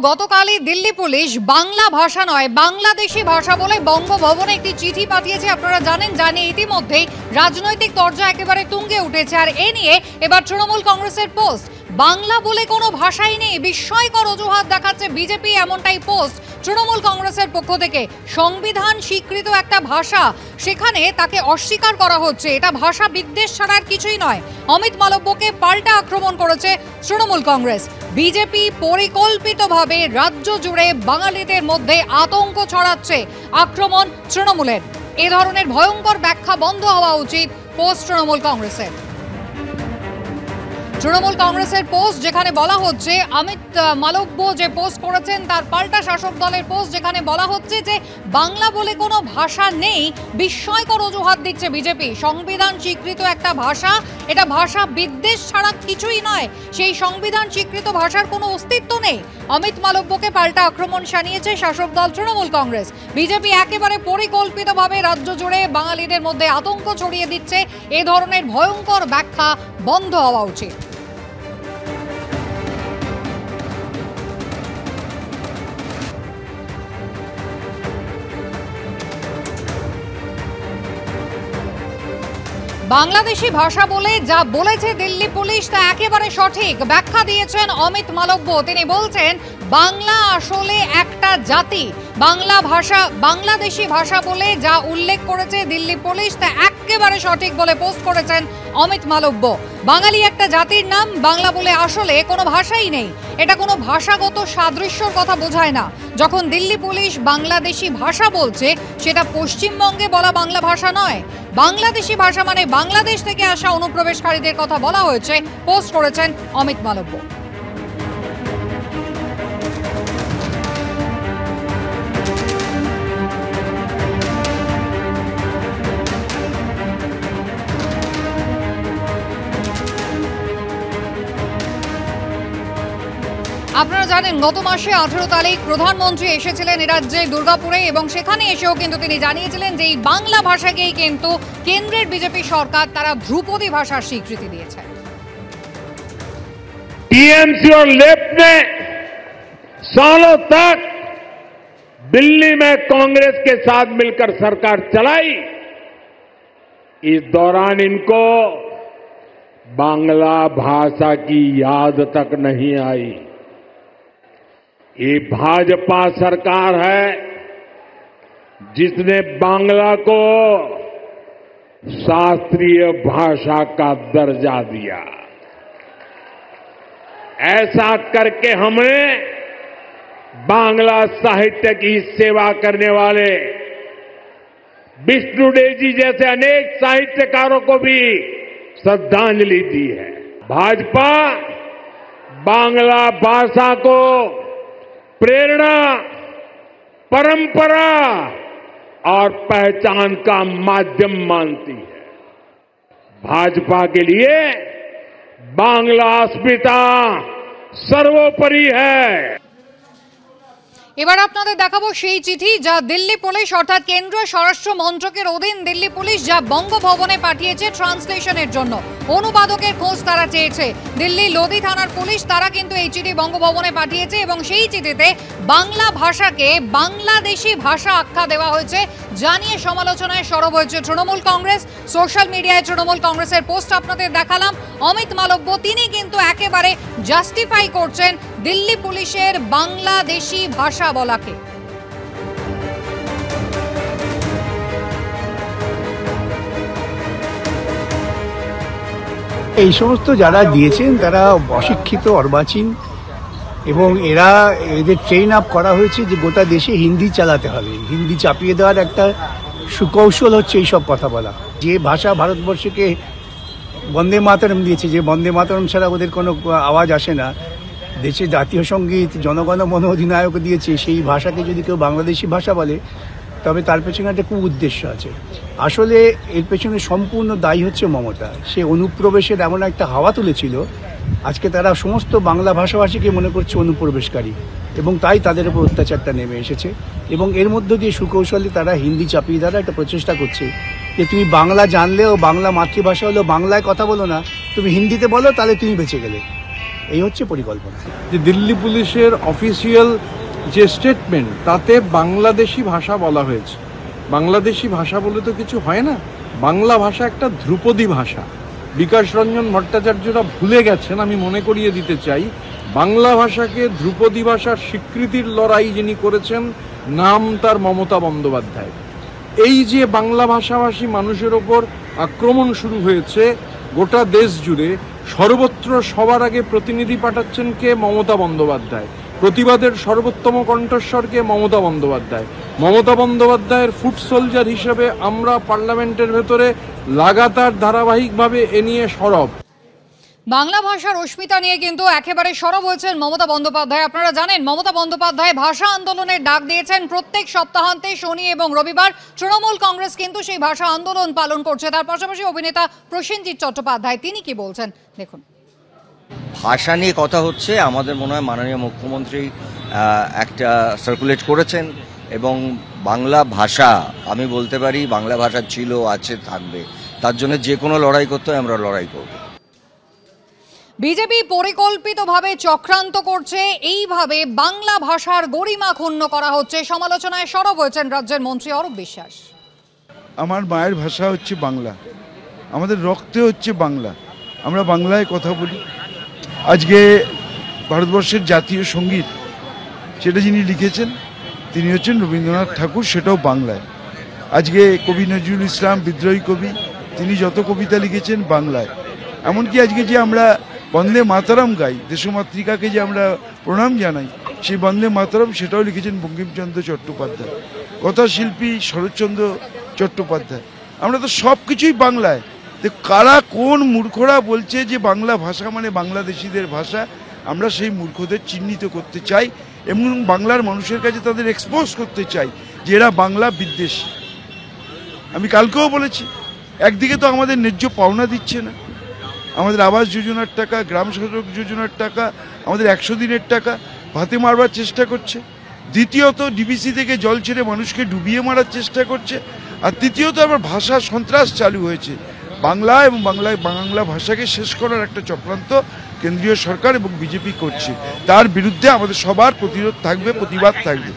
গতকালই দিল্লি পুলিশ বাংলা ভাষা নয় বাংলাদেশি ভাষা বলে বঙ্গভবনে একটি চিঠি পাঠিয়েছে। আপনারা জানেন, ইতিমধ্যেই রাজনৈতিক তরজা একেবারে তুঙ্গে উঠেছে। আর এ নিয়ে এবার তৃণমূল কংগ্রেসের পোস্ট, বাংলা বলে কোনো ভাষাই নেই, বিস্ময়কর অজুহাত দেখাচ্ছে বিজেপি, এমনটাই পোস্ট তৃণমূল কংগ্রেসের পক্ষ থেকে। সংবিধান স্বীকৃত একটা ভাষা, সেখানে তাকে অস্বীকার করা হচ্ছে, এটা ভাষা বিদ্বেষ ছাড়া আর কিছুই নয়। অমিত মালব্যকে পাল্টা আক্রমণ করেছে তৃণমূল কংগ্রেস। বিজেপি পরিকল্পিতভাবে রাজ্য জুড়ে বাঙালিদের মধ্যে আতঙ্ক ছড়াচ্ছে। আক্রমণ তৃণমূলের। এ ধরনের ভয়ঙ্কর ব্যাখ্যা বন্ধ হওয়া উচিত, পোস্ট তৃণমূল কংগ্রেসের। তৃণমূল কংগ্রেসের পোস্ট, যেখানে বলা হচ্ছে অমিত মালব্য যে পোস্ট করেছেন তার পাল্টা শাসক দলের পোস্ট, যেখানে বলা হচ্ছে যে বাংলা বলে কোনো ভাষা নেই, বিস্ময়কর অজুহাত দিচ্ছে বিজেপি। সংবিধান স্বীকৃত একটা ভাষা, এটা ভাষা বিদ্বেষ ছাড়া কিছুই নয়, সেই সংবিধান স্বীকৃত ভাষার কোনো অস্তিত্ব নেই। অমিত মালব্যকে পাল্টা আক্রমণ শানিয়েছে শাসক দল তৃণমূল কংগ্রেস। বিজেপি একেবারে পরিকল্পিতভাবে রাজ্য জুড়ে বাঙালিদের মধ্যে আতঙ্ক ছড়িয়ে দিচ্ছে। এ ধরনের ভয়ঙ্কর ব্যাখ্যা বন্ধ হওয়া উচিত। বাংলাদেশি ভাষা বলে যা বলেছে দিল্লি পুলিশ তা একেবারে সঠিক ব্যাখ্যা দিয়েছেন অমিত মালব্য। তিনি বলছেন বাংলা আসলে একটা জাতি, বাংলা ভাষা বাংলাদেশি ভাষা বলে যা উল্লেখ করেছে দিল্লি পুলিশ তা একেবারে সঠিক বলে পোস্ট করেছেন অমিত মালব্য। বাঙালি একটা জাতির নাম, বাংলা বলে আসলে কোনো ভাষাই নেই, এটা কোনো ভাষাগত সাদৃশ্যর কথা বোঝায় না। যখন দিল্লি পুলিশ বাংলাদেশি ভাষা বলছে, সেটা পশ্চিমবঙ্গে বলা বাংলা ভাষা নয়, বাংলাদেশি ভাষা মানে বাংলাদেশ থেকে আসা অনুপ্রবেশকারীদের কথা বলা হয়েছে, পোস্ট করেছেন অমিত মালব্য। আপনারা জানেন, গত মাসে 18 তারিখ প্রধানমন্ত্রী এসেছিলেন এ রাজ্যে দুর্গাপুরে, এবং সেখানে এসেও কিন্তু তিনি জানিয়েছিলেন যে এই বাংলা ভাষাকেই কিন্তু কেন্দ্রের বিজেপি সরকার তারা ধ্রুপদী ভাষার স্বীকৃতি দিয়েছে। टीएमसी और लेफ्ट ने सालों तक दिल्ली में कांग्रेस के साथ मिलकर सरकार चलाई। इस दौरान इनको बांग्ला भाषा की याद तक नहीं आई। ये भाजपा सरकार है जिसने बांग्ला को शास्त्रीय भाषा का दर्जा दिया। ऐसा करके हमने बांग्ला साहित्य की सेवा करने वाले विष्णु डे जी जैसे अनेक साहित्यकारों को भी श्रद्धांजलि दी है। भाजपा बांग्ला भाषा को प्रेरणा, परंपरा और पहचान का माध्यम मानती है। भाजपा के लिए बांग्ला अस्मिता सर्वोपरि है। এবার আপনাদের দেখাবো সেই চিঠি যা দিল্লি পুলিশ অর্থাৎ কেন্দ্রীয় স্বরাষ্ট্র মন্ত্রকের অধীন দিল্লি পুলিশ যা বঙ্গভবনে পাঠিয়েছে ট্রান্সলেশনের জন্য। অনুবাদকের খোঁজ তারা চেয়েছে। দিল্লি লোধি থানার পুলিশ তারা কিন্তু এই চিঠি বঙ্গভবনে পাঠিয়েছে, এবং সেই চিঠিতে বাংলা ভাষাকে বাংলাদেশি ভাষা আখ্যা দেওয়া হয়েছে, জানিয়ে সমালোচনায় সরব হয়েছে তৃণমূল কংগ্রেস। সোশ্যাল মিডিয়ায় তৃণমূল কংগ্রেসের পোস্ট আপনাদের দেখালাম। অমিত মালব্য তিনি কিন্তু একেবারে জাস্টিফাই করছেন দিল্লি পুলিশের বাংলাদেশি ভাষা বলাকে। এই সমস্ত যারা দিয়েছেন তারা অশিক্ষিত, অর্বাচীন, এবং এদের ট্রেন আপ করা হয়েছে যে গোটা দেশে হিন্দি চালাতে হবে। হিন্দি চাপিয়ে দেওয়ার একটা সুকৌশল হচ্ছে এইসব কথা বলা। যে ভাষা ভারতবর্ষকে বন্দে মাতরম দিয়েছে, যে বন্দে মাতরম ছাড়া ওদের কোনো আওয়াজ আসে না, দেশে জাতীয় সঙ্গীত, জনগণ মন অধিনায়ক দিয়েছে, সেই ভাষাকে যদি কেউ বাংলাদেশি ভাষা বলে তবে তার পেছনে একটা খুব উদ্দেশ্য আছে। আসলে এর পেছনে সম্পূর্ণ দায়ী হচ্ছে মমতা। সে অনুপ্রবেশের এমন একটা হাওয়া তুলেছিল, আজকে তারা সমস্ত বাংলা ভাষাভাষীকে মনে করছে অনুপ্রবেশকারী, এবং তাই তাদের উপর অত্যাচারটা নেমে এসেছে। এবং এর মধ্য দিয়ে সুকৌশলে তারা হিন্দি চাপিয়ে দেওয়ার একটা প্রচেষ্টা করছে যে তুমি বাংলা জানলেও, বাংলা মাতৃভাষা হলেও বাংলায় কথা বলো না, তুমি হিন্দিতে বলো, তাহলে তুমি বেঁচে গেলে। এই হচ্ছে পরিকল্পনা। যে দিল্লি পুলিশের অফিসিয়াল যে স্টেটমেন্ট তাতে বাংলাদেশি ভাষা বলা হয়েছে। বাংলাদেশি ভাষা বলে তো কিছু হয় না, বাংলা ভাষা একটা ধ্রুপদী ভাষা। বিকাশ রঞ্জন ভট্টাচার্যরা ভুলে গেছেন, আমি মনে করিয়ে দিতে চাই, বাংলা ভাষাকে ধ্রুপদী ভাষার স্বীকৃতির লড়াই যিনি করেছেন নাম তার মমতা বন্দ্যোপাধ্যায়। এই যে বাংলা ভাষাভাষী মানুষের ওপর আক্রমণ শুরু হয়েছে গোটা দেশ জুড়ে, সর্বত্র সবার আগে প্রতিনিধি পাঠাচ্ছেন কে? মমতা বন্দ্যোপাধ্যায়। প্রতিবাদের সর্বোত্তম কণ্ঠস্বরকে মমতা বন্দ্যোপাধ্যায়। মমতা বন্দ্যোপাধ্যায়ের ফুট সোলজার হিসেবে আমরা পার্লামেন্টের ভেতরে লাগাতার ধারাবাহিকভাবে এ নিয়ে সরব। বাংলা ভাষার অস্মিতা নিয়ে কিন্তু একেবারে সরব হয়েছেন মমতা বন্দ্যোপাধ্যায়। আপনারা জানেন মমতা বন্দ্যোপাধ্যায় ভাষা আন্দোলনের ডাক দিয়েছেন। প্রত্যেক সপ্তাহান্তে শনি এবং রবিবার তৃণমূল কংগ্রেস কিন্তু সেই ভাষা আন্দোলন পালন করছে। তার পাশাপাশি অভিনেতা প্রসেনজিৎ চট্টোপাধ্যায় তিনি কি বলছেন দেখুন। ভাষা নিয়ে কথা হচ্ছে, আমাদের মনে হয় মাননীয় মুখ্যমন্ত্রী একটা সার্কুলেট করেছেন এবং বাংলা ভাষা, আমি বলতে পারি বাংলা ভাষা ছিল, আছে, থাকবে। তার জন্য যে কোনো লড়াই করতে হয় আমরা লড়াই করব। বিজেপি পরিকল্পিতভাবে চক্রান্ত করছে, এইভাবে বাংলা ভাষার গরিমা ক্ষুণ্ণ করা হচ্ছে। সমালোচনায় সরব হয়েছেন রাজ্যের মন্ত্রী অরূপ বিশ্বাস। আমার মায়ের ভাষা হচ্ছে বাংলা, আমাদের রক্তে হচ্ছে বাংলা, আমরা বাংলায় কথা বলি। আজকে ভারতবর্ষের জাতীয় সঙ্গীত সেটা যিনি লিখেছেন তিনি হচ্ছেন রবীন্দ্রনাথ ঠাকুর, সেটাও বাংলায়। আজকে কবি নজরুল ইসলাম বিদ্রোহী কবি, তিনি যত কবিতা লিখেছেন বাংলায়। এমনকি আজকে যে আমরা বন্দে মাতরম গাই, দেশমাতৃকাকে যে আমরা প্রণাম জানাই, সেই বন্দে মাতরম সেটাও লিখেছেন বঙ্কিমচন্দ্র চট্টোপাধ্যায়, কথাশিল্পী শরৎচন্দ্র চট্টোপাধ্যায়। আমরা তো সব কিছুই বাংলায়। তো কারা কোন মূর্খরা বলছে যে বাংলা ভাষা মানে বাংলাদেশিদের ভাষা, আমরা সেই মূর্খদের চিহ্নিত করতে চাই এবং বাংলার মানুষের কাছে তাদের এক্সপোজ করতে চাই যে এরা বাংলা বিদ্বেষী। আমি কালকেও বলেছি, একদিকে তো আমাদের ন্যায্য পাওনা দিচ্ছে না, আমাদের আবাস যোজনার টাকা, গ্রাম সড়ক যোজনার টাকা, আমাদের 100 দিনের টাকা ভাতে মারবার চেষ্টা করছে। দ্বিতীয়ত ডিবিসি থেকে জল ছেড়ে মানুষকে ডুবিয়ে মারার চেষ্টা করছে। আর তৃতীয়ত আবার ভাষা সন্ত্রাস চালু হয়েছে। বাংলা এবং বাংলা ভাষাকে শেষ করার একটা চক্রান্ত কেন্দ্রীয় সরকার এবং বিজেপি করছে। তার বিরুদ্ধে আমাদের সবার প্রতিরোধ থাকবে, প্রতিবাদ থাকবে।